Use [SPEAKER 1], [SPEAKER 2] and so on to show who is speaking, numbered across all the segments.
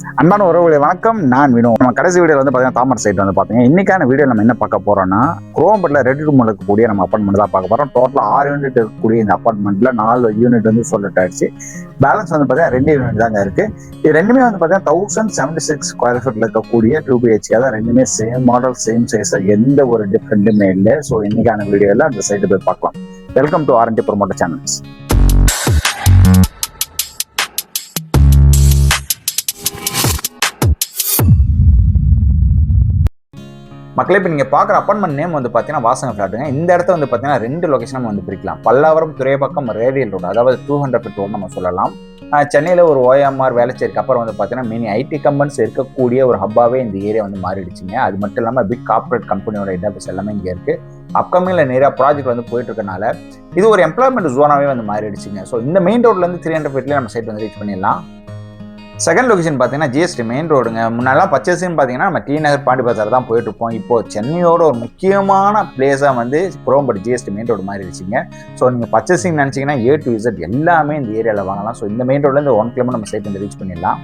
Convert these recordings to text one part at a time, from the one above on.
[SPEAKER 1] அன்பான உறவுகளை வணக்கம். நான் வினோ. நம்ம கடைசி வீடியோ வந்து பார்த்தீங்கன்னா தாமரை சைட் வந்து பார்த்தீங்கன்னா இன்னைக்கான வீடியோ நம்ம என்ன பார்க்க போறோம்னா குரோம்பட்டில் ரெட் ரூம் இருக்கக்கூடிய நம்ம அப்பார்ட்மெண்ட் தான் பார்க்க போறோம். டோட்டலாக 6 யூனிட் இருக்கக்கூடிய இந்த அப்பார்ட்மெண்ட்ல 4 யூனிட் வந்து சொல்லிட்டு ஆயிடுச்சு. பேலன்ஸ் வந்து பார்த்தீங்கன்னா 2 யூனிட் தாங்க இருக்கு. இது ரெண்டுமே வந்து பார்த்தீங்கன்னா 1076 ஸ்கொயர் ஃபீட்ல இருக்கக்கூடிய 2 BHK தான். ரெண்டுமே சேம் மாடல் சேம் சைஸ், எந்த ஒரு டிஃப்ரெண்ட்டுமே இல்லை. ஸோ இன்னைக்கான வீடியோவில் அந்த சைட்டு போய் பார்க்கலாம். Welcome to R&D promoter channels. மக்களே, இப்போ நீங்கள் பார்க்குற அப்பார்ட்மெண்ட் நேம் வந்து பார்த்தீங்கன்னா வாசங்க ஃப்ளாட்டுங்க. இந்த இடத்த வந்து பார்த்தீங்கன்னா 2 லொகேஷன் நம்ம வந்து பிரிக்கலாம். பல்லாவரம் துறைப்பக்கம் ரேடியல் ரோடு, அதாவது 200 ஃபீட் ரோடு நம்ம சொல்லலாம். சென்னையில் ஒரு OMR வேலைச்சேரிக்கு அப்புறம் வந்து பார்த்தீங்கன்னா மினி ஐடி கம்பெனிஸ் இருக்கக்கூடிய ஒரு ஹப்பாவே இந்த ஏரியா வந்து மாறிடுச்சுங்க. அது மட்டும் இல்லாமல் பிக் கார்பரேட் கம்பெனியோட ஹெட் ஆஃபீஸ் எல்லாமே இங்கே இருக்குது. அப்கமிங்கில் நிறையா ப்ராஜெக்ட் வந்து போயிட்டு இருக்கனால இது ஒரு எம்ப்ளாய்மெண்ட் ஜோனாவே வந்து மாறிடுச்சுங்க. ஸோ இந்த மெயின் ரோட்லேருந்து 300 ஃபீட்லேயே நம்ம சைட் வந்து ரீச் பண்ணிடலாம். செகண்ட் லொகேஷன் பார்த்தீங்கன்னா GST மெயின் ரோடுங்க. முன்னெல்லாம் பர்ச்சேசின்னு பார்த்தீங்கன்னா நம்ம டி நகர் பாண்டி பஜார் தான் போயிட்டு இருப்போம். இப்போ சென்னையோட ஒரு முக்கியமான பிளேஸாக வந்து குரோம்பட்டி GST மெயின் ரோடு மாறிடுச்சுங்க. ஸோ நீங்கள் பர்ச்சேசிங் நினச்சிங்கன்னா A to Z எல்லாமே இந்த ஏரியாவில் வாங்கலாம். ஸோ இந்த மெயின் ரோட்லேருந்து 1 கிலோமீட்டர் நம்ம சைட் வந்து ரீச் பண்ணிடலாம்.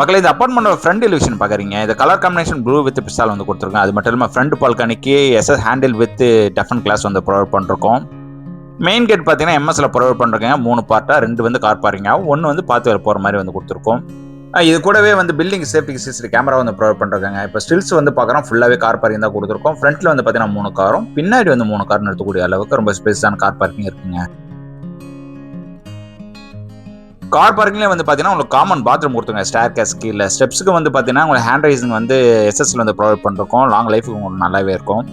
[SPEAKER 1] மக்களே, இந்த அப்பார்ட்மெண்ட் ஃப்ரண்ட் எலிவேஷன் பார்க்குறீங்க. இந்த colour combination blue with pastel வந்து கொடுத்துருக்கோம். அது மட்டும் இல்லாமல் ஃப்ரண்ட் பால்கனிக்கு SS ஹேண்டில் வித் டெஃபன் கிளாஸ் வந்து ப்ரொவைட் பண்ணிருக்கோம். மெயின் கேட் பார்த்தீங்கன்னா MSல ப்ரொவைட் பண்ணுறோங்க. 3 பார்ட்டாக 2 வந்து கார் பார்க்கிங்காகவும் 1 வந்து பார்த்து வேறு போகிற மாதிரி வந்து கொடுத்துருக்கோம். இது கூடவே வந்து பில்டிங் சேஃப்டிக்கு CCTV கேமரா வந்து ப்ரொவைட் பண்ணுறாங்க. இப்போ ஸ்டில்ஸ் வந்து பார்க்குறோம், ஃபுல்லாகவே கார் பார்க்கிங் தான் கொடுத்துருக்கோம். ஃப்ரண்ட்டில் வந்து பார்த்தீங்கன்னா 3 காரும், பின்னாடி வந்து 3 கார் நிறுத்தக்கூடிய அளவுக்கு ரொம்ப ஸ்பேஸான கார் பார்க்கிங் இருக்குங்க. கார் பார்க்கிங்லேயே வந்து பார்த்தீங்கன்னா உங்களுக்கு காமன் பாத்ரூம் கொடுத்துருங்க. ஸ்டேர் கேஸ் கீழே ஸ்டெப்ஸுக்கு வந்து பார்த்தீங்கன்னா உங்களுக்கு ஹேண்ட் ரைசிங் வந்து SSல வந்து ப்ரொவைட் பண்ணிருக்கோம். லாங் லைஃபுக்கு உங்களுக்கு நல்லாவே இருக்கும்.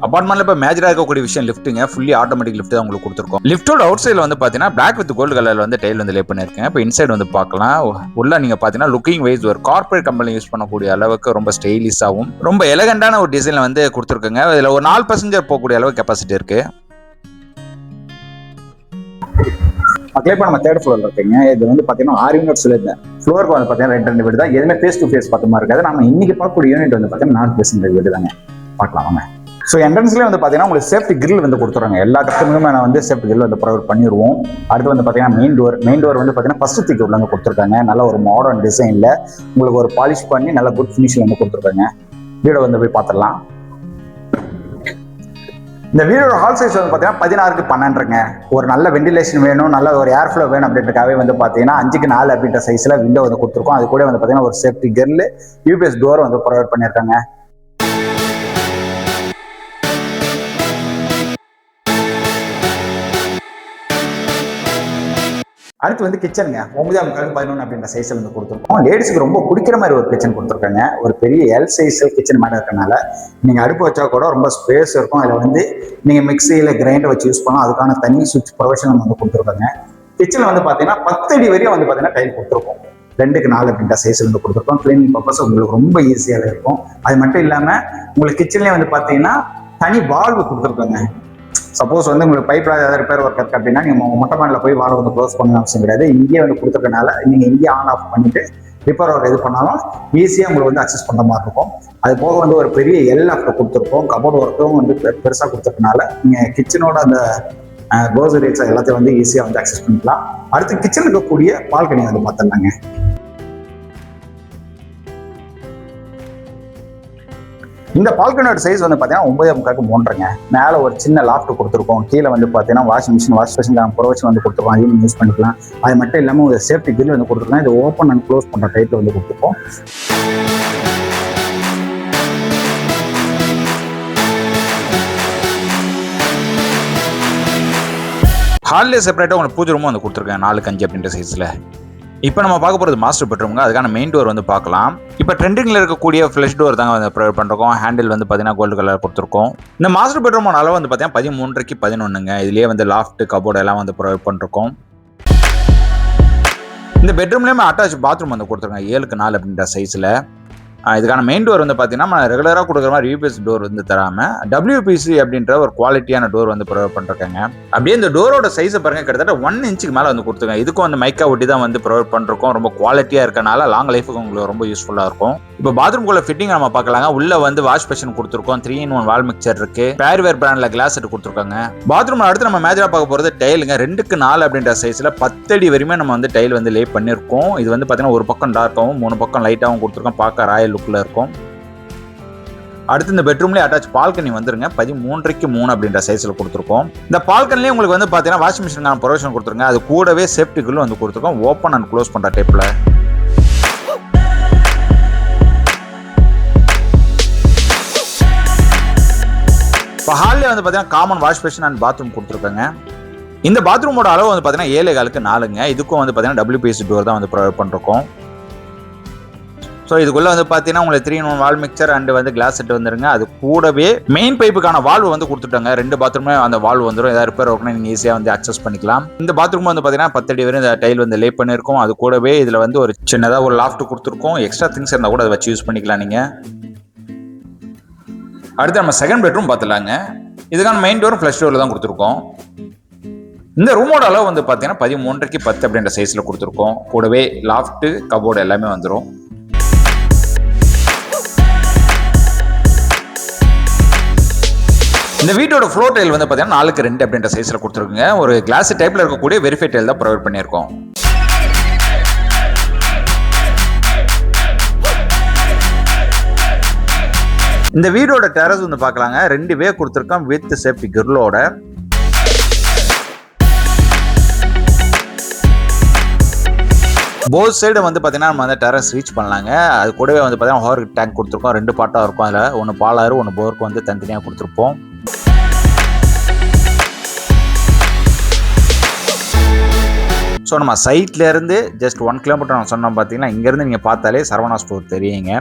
[SPEAKER 1] அப்பார்ட்மெண்ட்ல இப்போ மேஜராக இருக்கக்கூடிய விஷயம் லிஃப்ட்டுங்க. ஃபுல்லி ஆட்டோமேட்டிக் லிஃப்ட் தான் உங்களுக்கு கொடுத்துருக்கோம். லிஃப்ட்டோட அவுட் சைடில் வந்து பார்த்தீங்கன்னா பிளாக் வித் கோல்டு கலர்ல வந்து டைல் வந்து லே பண்ணியிருக்கேன். இப்போ இன்சைட் வந்து பார்க்கலாம். உள்ள நீங்கள் பார்த்தீங்கன்னா லுக்கிங் வைஸ் ஒரு கார்பரேட் கம்பெனி யூஸ் பண்ணக்கூடிய அளவுக்கு ரொம்ப ஸ்டைலிஷாகவும் ரொம்ப எலகண்டான ஒரு டிசைனில் வந்து கொடுத்துருக்குங்க. இதில் ஒரு 4 பேசஞ்சர் போகக்கூடிய அளவுக்கு கெப்பாசிட்டி இருக்கு. மக்களே, இப்போ நம்ம தேர்ட் ஃப்ளோர்ல இருக்கீங்க. இது வந்து பார்த்தீங்கன்னா 6 யூனிட்ஸ் இல்லை. ஃப்ளோருக்கு வந்து பார்த்தீங்கன்னா 2 வீடு தான். எதுவுமே ஃபேஸ் டு ஃபேஸ் பார்த்த மாதிரி இருக்காது. நம்ம இன்னைக்கு பார்க்கக்கூடிய யூனிட் வந்து பார்த்தீங்கன்னா 4 பேசஞ்சர் வீடு தாங்க. பார்க்கலாம் வாங்க. ஸோ என்ட்ரன்ஸ்லேயே வந்து பார்த்தீங்கன்னா உங்களுக்கு சேஃப்டி கிரில் வந்து கொடுத்துருவாங்க. எல்லா கஸ்டமருமே நான் வந்து சேஃப்டி கிரில் வந்து ப்ரொவைட் பண்ணிடுவோம். அடுத்து வந்து பார்த்தீங்கன்னா மெயின் டோர் வந்து பார்த்தீங்கன்னா ஃபர்ஸ்ட் திக் வந்து கொடுத்துருக்காங்க. நல்ல ஒரு மாடர்ன் டிசைனில் உங்களுக்கு ஒரு பாலிஷ் பண்ணி நல்ல குட் ஃபினிஷிங் வந்து கொடுத்துருக்காங்க. வீடை வந்து போய் பார்த்துடலாம். இந்த வீடோட ஹால் சைஸ் வந்து பார்த்தீங்கன்னா 16க்கு 12ங்க. ஒரு நல்ல வெண்டிலேஷன் வேணும், நல்ல ஒரு ஏர் ஃப்ளோ வேணும் அப்படின்றக்காகவே வந்து பார்த்தீங்கன்னா 5க்கு 4 அப்படின்ற சைஸில் விண்டோ வந்து கொடுத்துருக்கோம். அது கூட வந்து பார்த்தீங்கன்னா ஒரு சேஃப்டி கிரில் UPS டோர் வந்து ப்ரொவைட் பண்ணியிருக்காங்க. அடுத்து வந்து கிச்சனுங்க. 9:11 அப்படின்ற சைஸ்ல வந்து கொடுத்துருக்கோம். லேடிஸுக்கு ரொம்ப பிடிக்கிற மாதிரி ஒரு கிச்சன் கொடுத்துருக்காங்க. ஒரு பெரிய L சைஸ் கிச்சன் மேலே இருக்கனால நீங்க அடுப்பு வச்சா கூட ரொம்ப ஸ்பேஸ் இருக்கும். அதில் வந்து நீங்க மிக்சியில கிரைண்டர் வச்சு யூஸ் பண்ணலாம். அதுக்கான தனி சுவிட்ச் ப்ரொவிஷன் வந்து கொடுத்துருக்காங்க. கிச்சன்ல வந்து பாத்தீங்கன்னா 10 அடி வரையும் வந்து பாத்தீங்கன்னா டைல் கொடுத்துருக்கோம். 2க்கு 4 அப்படின்ற சைஸ்ல வந்து கொடுத்துருக்கோம். கிளீனிங் பர்பஸ் உங்களுக்கு ரொம்ப ஈஸியாக இருக்கும். அது மட்டும் இல்லாம உங்களுக்கு கிச்சன்லயே வந்து பாத்தீங்கன்னா தனி வால்வு கொடுத்துருக்காங்க. சப்போஸ் வந்து உங்களுக்கு பைப் ஏதாவது ரிப்பேர் ஒர்க் இருக்கு அப்படின்னா நீங்க மொட்டை மாடியில் போய் வால்வு வந்து க்ளோஸ் பண்ண அவசியம் கிடையாது. இங்கேயே வந்து கொடுத்துருக்கனால நீங்க இங்கேயே ஆன் ஆஃப் பண்ணிட்டு ரிப்பேர் ஒர்க் இது பண்ணாலும் ஈஸியாக உங்களுக்கு வந்து அக்சஸ் பண்ணுற மாதிரி இருக்கும். அது போக வந்து ஒரு பெரிய LF கொடுத்துருக்கோம். கபோர்ட் ஒர்க்கும் வந்து பெருசாக கொடுத்துருக்கனால நீங்க கிச்சனோட அந்த க்ரோசரிஸ் எல்லாத்தையும் வந்து ஈஸியாக வந்து அக்சஸ் பண்ணிக்கலாம். அடுத்து கிச்சன் இருக்கக்கூடிய பால்கனி வந்து பார்த்துடலாங்க. இந்த பால்கனியோட சைஸ் வந்து பார்த்தீங்கன்னா 9:3க்கு 3ங்க. மேலே ஒரு சின்ன லாஃப்ட் கொடுத்துருக்கோம். கீழே வந்து பார்த்தீங்கன்னா வாஷ் மிஷின் ப்ரொவிஷன் வந்து கொடுத்துருக்கோம். அதையும் யூஸ் பண்ணிக்கலாம். அது மட்டும் இல்லாமல் ஒரு சேஃப்டி கிரில் வந்து கொடுத்துருக்கோம். இது ஓப்பன் அண்ட் க்ளோஸ் பண்ணுற டைப்பில் வந்து கொடுத்துருக்கோம். ஹாலில் செப்பரேட்டாக உங்களுக்கு பூஜை ரூமும் வந்து கொடுத்துருக்கேன் 4:5 அப்படின்ற சைஸில். இப்போ நம்ம பார்க்க போகிறது மாஸ்டர் பெட்ரூமுங்க. அதுக்கான மெயின் டோர் வந்து பார்க்கலாம். இப்போ ட்ரெண்டிங்கில் இருக்கக்கூடிய ஃப்ளஷ் டோர் தாங்க வந்து ப்ரொவைட் பண்ணிருக்கோம். ஹேண்டில் வந்து பார்த்தீங்கன்னா கோல்டு கலர் கொடுத்துருக்கோம். இந்த மாஸ்டர் பெட்ரூமோட அளவு வந்து பார்த்தீங்கன்னா 13க்கு 11ங்க. இதுலேயே வந்து லாஃப்ட் கபோர்டு எல்லாம் வந்து ப்ரொவைட் பண்ணிருக்கோம். இந்த பெட்ரூம்லேயுமே அட்டாச் பாத்ரூம் வந்து கொடுத்துருக்கோம் 7க்கு 4 அப்படின்ற சைஸில். இதுக்கான மெயின் டோர் வந்து பார்த்தீங்கன்னா நம்ம ரெகுலராக கொடுக்குற மாதிரி யூபிஎஸ் டோர் வந்து தராமல் டபிள்யூபிசி அப்படின்ற ஒரு குவாலிட்டியான டோர் வந்து ப்ரொவைட் பண்ணிருக்காங்க. அப்படியே இந்த டோரோட சைஸை பாருங்க, கிட்டத்தட்ட 1 இன்ச்சுக்கு மேலே வந்து கொடுத்துருக்காங்க. இதுக்கும் வந்து மைக்கா ஒட்டி தான் வந்து ப்ரொவைட் பண்ணிருக்கோம். ரொம்ப குவாலிட்டியாக இருக்கனால லாங் லைஃபுக்கு உங்களுக்கு ரொம்ப யூஸ்ஃபுல்லாக இருக்கும். இப்போ பாத்ரூம்குள்ள ஃபிட்டிங் நம்ம பார்க்கலாங்க. உள்ள வந்து வாஷ் பேஷன் கொடுத்துருக்கோம். 3-in-1 வால் மிக்சர் இருக்கு. பேர்வேர் பிராண்ட்ல கிளாஸ் செட் கொடுத்துருக்காங்க. பாத்ரூம்ல அடுத்து நம்ம மேஜரா பார்க்க போறது டைலுங்க. 2x4 அப்படின்ற சைஸ்ல 10 அடி வரையுமே நம்ம வந்து டைல் வந்து லே பண்ணிருக்கோம். இது வந்து பாத்தீங்கன்னா ஒரு பக்கம் டார்க்காவும் 3 பக்கம் லைட்டாவும் கொடுத்துருக்கோம். பார்க்க ராயல் லுக்ல இருக்கும். அடுத்து இந்த பெட்ரூம்லேயே அட்டாச் பால்கனி வந்துருங்க. 13x3 அப்படின்ற சைஸ்ல கொடுத்துருக்கோம். இந்த பால்கனிலேயே உங்களுக்கு வந்து பாத்தீங்கன்னா வாஷிங் மிஷினுக்கான ப்ரொவிஷன் கொடுத்துருங்க. அது கூடவே சேஃப்டி கிரில் வந்து கொடுத்துருக்கோம். ஓப்பன் அண்ட் க்ளோஸ் பண்ற டைப்ல. இப்போ ஹாலில் வந்து பார்த்தீங்கன்னா common wash passion and bathroom கொடுத்துருக்காங்க. இந்த பாத்ரூமோட அளவு வந்து பார்த்தீங்கன்னா 7.4 இதுக்கும் வந்து பார்த்தீங்கன்னா WPC டோர் தான் வந்து ப்ரொவைட் பண்ணிருக்கோம். ஸோ இதுக்குள்ள வந்து பார்த்தீங்கன்னா உங்களுக்கு 3-in-1 வால் மிக்சர் அண்ட் வந்து கிளாஸ் செட் வந்துருங்க. அது கூடவே மெயின் பைப்புக்கான வால்வு வந்து கொடுத்துட்டாங்க. 2 பாத்ரூமே அந்த வால்வு வந்துடும். ஏதாவது ரிப்பேர் ஒர்க்னா நீங்கள் ஈஸியாக வந்து அக்சஸ் பண்ணிக்கலாம். இந்த பாத்ரூம் வந்து பார்த்தீங்கன்னா 10 அடி வரை இந்த டைல் வந்து லே பண்ணியிருக்கோம். அது கூடவே இதில் வந்து ஒரு சின்னதாக ஒரு லாஃப்ட் கொடுத்துருக்கோம். எக்ஸ்ட்ரா திங்ஸ் இருந்தால் கூட அதை வச்சு யூஸ் பண்ணிக்கலாம் நீங்கள். அடுத்து நம்ம செகண்ட் பெட்ரூம் பார்த்துலாங்க. இதுக்கான மெயின் டோரும் ஃப்ளஷ் டோரில் தான் கொடுத்துருக்கோம். இந்த ரூமோட அளவு வந்து பார்த்தீங்கன்னா 13x10 அப்படின்ற சைஸில் கொடுத்துருக்கோம். கூடவே லாஃப்ட் கபோர்டு எல்லாமே வந்துடும். இந்த வீட்டோட ஃப்ளோர் டைல் வந்து பார்த்தீங்கன்னா 4x2 அப்படின்ற சைஸில் கொடுத்துருக்குங்க. ஒரு கிளாஸ் டைப்ல இருக்கக்கூடிய வெரிஃபை டைல் தான் ப்ரொவைட் பண்ணியிருக்கோம். இந்த வீடோட டெரஸ் வந்து பார்க்கலாங்க. 2 வே கொடுத்துருக்கோம் வித் சேஃப்டி கிரிலோட. போத் சைடு வந்து பார்த்தீங்கன்னா நம்ம வந்து டெரஸ் ரீச் பண்ணலாங்க. அது கூடவே வந்து பார்த்தீங்கன்னா ஹோர் டேங்க் கொடுத்துருக்கோம். 2 பார்ட்டாக இருக்கும். அதில் ஒன்று பாலாறு ஒன்று போருக்கு வந்து தனித்தனியாக கொடுத்துருப்போம். ஸோ நம்ம சைட்ல இருந்து ஜஸ்ட் 1 கிலோமீட்டர் நம்ம சொன்னோம் பார்த்தீங்கன்னா, இங்கேருந்து நீங்கள் பார்த்தாலே சரவணா ஸ்டோர் தெரியுங்க.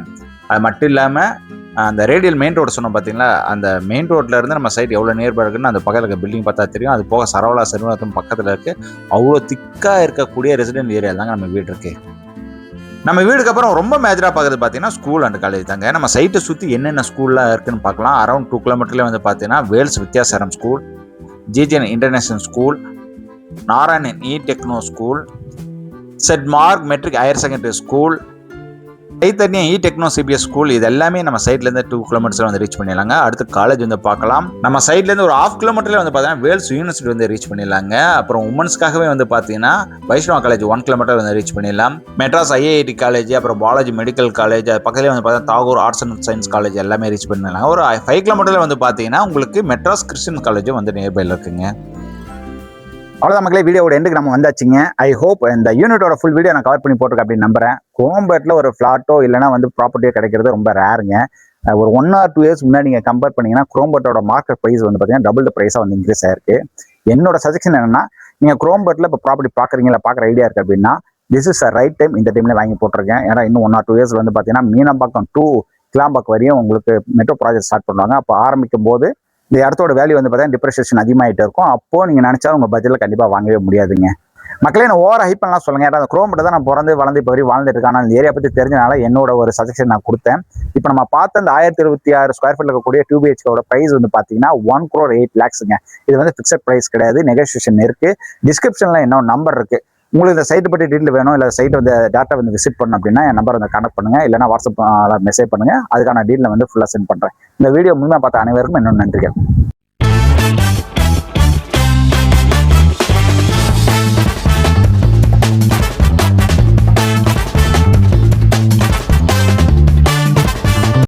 [SPEAKER 1] அது மட்டும் இல்லாமல் அந்த ரேடியல் மெயின் ரோடு சொன்னோம் பார்த்தீங்களா, அந்த மெயின் ரோட்ல இருந்து நம்ம சைட் எவ்வளோ நியர்பை இருக்குன்னு அந்த பக்கத்தில் இருக்க பில்டிங் பார்த்தா தெரியும். அது போக சரவணா செல்வத்தும் பக்கத்தில் இருக்குது. அவ்வளோ திக்காக இருக்கக்கூடிய ரெசிடென்ட் ஏரியா தாங்க நம்ம வீடு இருக்குது. நம்ம வீடுக்கு அப்புறம் ரொம்ப மேஜராக பார்க்குறது பார்த்தீங்கன்னா ஸ்கூல் அண்ட் காலேஜ் தாங்க. நம்ம சைட்டை சுற்றி என்னென்ன ஸ்கூல்லாம் இருக்குன்னு பார்க்கலாம். அரௌண்ட் 2 கிலோமீட்டர்லேயே வந்து பார்த்தீங்கன்னா Vels Vidyashram school, GGN international school, Narayanan techno school, saint Mark matric higher secondary school, Chaitanya techno CBS school. இது எல்லாமே நம்ம சைட்லேருந்து 2 கிலோமீட்டர்ஸில் வந்து ரீச் பண்ணிடலாங்க. அடுத்து காலேஜ் வந்து பார்க்கலாம். நம்ம சைட்லேருந்து ஒரு 1/2 கிலோமீட்டர்ல வந்து பார்த்தீங்கன்னா வேல்ஸ் யூனிவர்சிட்டி வந்து ரீச் பண்ணிடலாங்க. அப்புறம் உமன்ஸ்க்காகவே வந்து பார்த்தீங்கன்னா வைஷ்ணவா காலேஜ் 1 கிலோமீட்டர் வந்து ரீச் பண்ணிடலாம். மெட்ராஸ் IIT காலேஜ், அப்புறம் பாலாஜி மெடிக்கல் காலேஜ், அது பக்கத்துலேயே வந்து பார்த்தீங்கன்னா Tagore Arts and Science College எல்லாமே ரீச் பண்ணிடலாம். ஒரு 5 கிலோமீட்டர்ல வந்து பார்த்தீங்கன்னா உங்களுக்கு மெட்ராஸ் கிறிஸ்டியன் காலேஜும் வந்து நியர்பைல இருக்குங்க. அவ்வளோதான் மக்களே, வீடியோட எண்டுக்கு நம்ம வந்தாச்சுங்க. ஐ ஹோப் இந்த யூனிட்டோட ஃபுல் வீடியோ நான் கவர் பண்ணி போட்டிருக்கேன் அப்படின்னு நம்புறேன். குரோம்பேட்டில் ஒரு ஃப்ளாட்டோ இல்லைனா வந்து ப்ராப்பர்ட்டியோ கிடைக்கிறது ரொம்ப ரேருங்க. ஒரு 1 or 2 years முன்னாடி நீங்கள் கம்பேர் பண்ணீங்கன்னா குரோம்பேட்டோட மார்க்கெட் ப்ரைஸ் வந்து பார்த்தீங்கன்னா டபுள் த ப்ரைஸாக வந்து இன்க்ரீஸ் ஆயிருக்கு. என்னோட சஜஷன் என்னன்னா, நீங்கள் குரோம்பேட்டில் இப்போ ப்ராப்பர்ட்டி பார்க்குறீங்களா, பார்க்குற ஐடியா இருக்குது அப்படின்னா this is a right time. இந்த டைம்ல வாங்கி போட்டிருக்கேன். ஏன்னா இன்னும் 1 or 2 years வந்து பார்த்தீங்கன்னா மீனம்பாக்கம் to கிளாம்பாக்கம் வரையும் உங்களுக்கு மெட்ரோ ப்ராஜெக்ட் ஸ்டார்ட் பண்ணுவாங்க. அப்போ ஆரம்பிக்கும் போது இந்த இடத்தோட வேல்யூ வந்து பார்த்தீங்கன்னா டிப்ரிசியேஷன் அதிகமாகிட்டே இருக்கும். அப்போ நீங்கள் நினைச்சா உங்கள் பட்ஜெட்டில் கண்டிப்பாக வாங்கவே முடியாதுங்க. மக்களே, நான் ஓவர ஹைப் பண்ணலாம் சொல்லுங்க. ஏன்னா அந்த குரோம்பேட்டை தான் நான் பிறந்து வளர்ந்து இப்போ வரையும் வாழ்ந்துட்டு இருக்கேன். ஆனால் இந்த ஏரியா பற்றி தெரிஞ்சனால என்னோட ஒரு சஜஷன் நான் கொடுத்தேன். இப்போ நம்ம பார்த்த அந்த 1026 ஸ்கொயர் ஃபீட்ல இருக்கக்கூடிய 2 BHK பிரைஸ் வந்து பார்த்தீங்கன்னா 1,08,00,000ங்க. இது வந்து ஃபிக்ஸட் பிரைஸ் கிடையாது, நெகோசியேஷன் இருக்கு. டிஸ்கிரிப்ஷன்ல என்ன நம்பர் இருக்கு. உங்களுக்கு இந்த சைட்டை பற்றி டீட்டெயில் வேணும், இல்லை சைட்டை வந்து டேட்டா வந்து விசிட் பண்ணணும் அப்படின்னா என் நம்பர் வந்து கான்டாக்ட் பண்ணுங்க, இல்லைனா வாட்ஸ்அப் மெசேஜ் பண்ணுங்க. அதுக்கான டீட்டெயில் வந்து ஃபுல்லாக சென்ட் பண்ணுறேன். இந்த வீடியோ முழுமையாக பார்த்த அனைவருக்கும் இன்னும் நன்றிகள்.